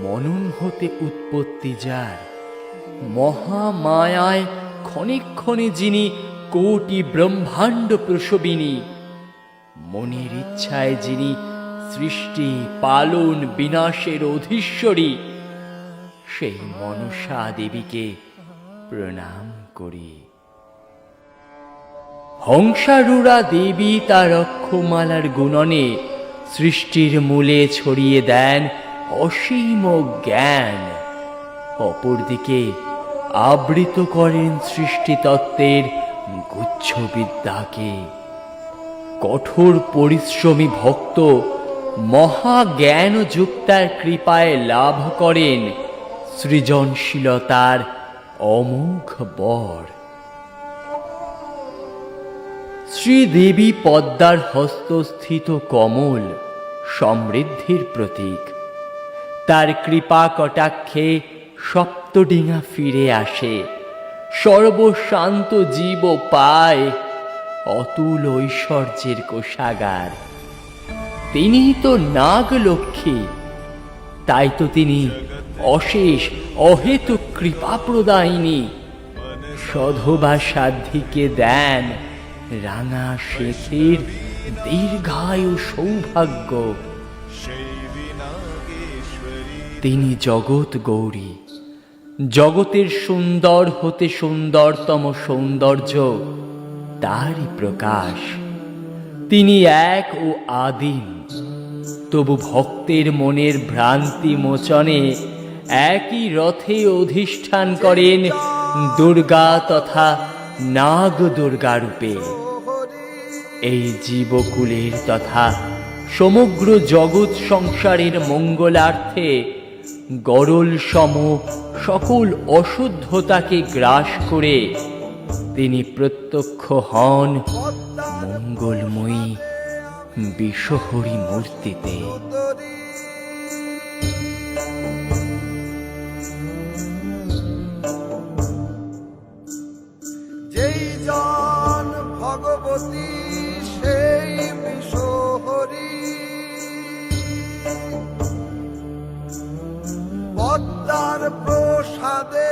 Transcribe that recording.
মনন হতে উৎপত্তি যার, মহামায়ায় ক্ষণে ক্ষণে যিনি কোটি ব্রহ্মাণ্ড প্রসবিনী, মনের ইচ্ছায় যিনি সৃষ্টি পালন বিনাশের অধীশ্বরী, সেই মনসা দেবীকে প্রণাম করি। হংসারূঢ়া দেবী তার অক্ষমালার গুণনে সৃষ্টির মূলে ছড়িয়ে দেন অসীম জ্ঞান। অপরদিকে আবৃত করেন সৃষ্টিতত্ত্বের গুচ্ছবিদ্যাকে। কঠোর পরিশ্রমী ভক্ত মহাজ্ঞান যুক্তার কৃপায় লাভ করেন সৃজনশীলতার অমোঘ বর। শ্রীদেবী পদ্মার হস্তস্থিত কমল সমৃদ্ধির প্রতীক। তার কৃপা কটাক্ষে সপ্তডিঙা ফিরে আসে, সর্বশান্ত জীব পায় অতুল ঐশ্বর্যের কোষাগার। তিনি তো নাগলক্ষ্মী, তাই তো তিনি অশেষ অহেতুক কৃপা প্রদায়িনী। সধবা সাধ্বীকে দেন রাঙা শেখের দীর্ঘায়ু সৌভাগ্য। তিনি জগৎ গৌরী, জগতের সুন্দর হতে সুন্দরতম সৌন্দর্য তারই প্রকাশ। তিনি এক ও আদিম, তবু ভক্তের মনের ভ্রান্তি মোচনে একই রথে অধিষ্ঠান করেন দুর্গা তথা নাগ দুর্গা রূপে। এই জীবকুলের তথা সমগ্র জগৎ সংসারের মঙ্গলার্থে গরল সম সকল অশুদ্ধতাকে গ্রাস করে তিনি প্রত্যক্ষ হন মঙ্গলময়ী বিশ্বহরি মূর্তিতে। যেই জন ভগবতী সেই বিশ্বহরি, পদ্মার প্রসাদে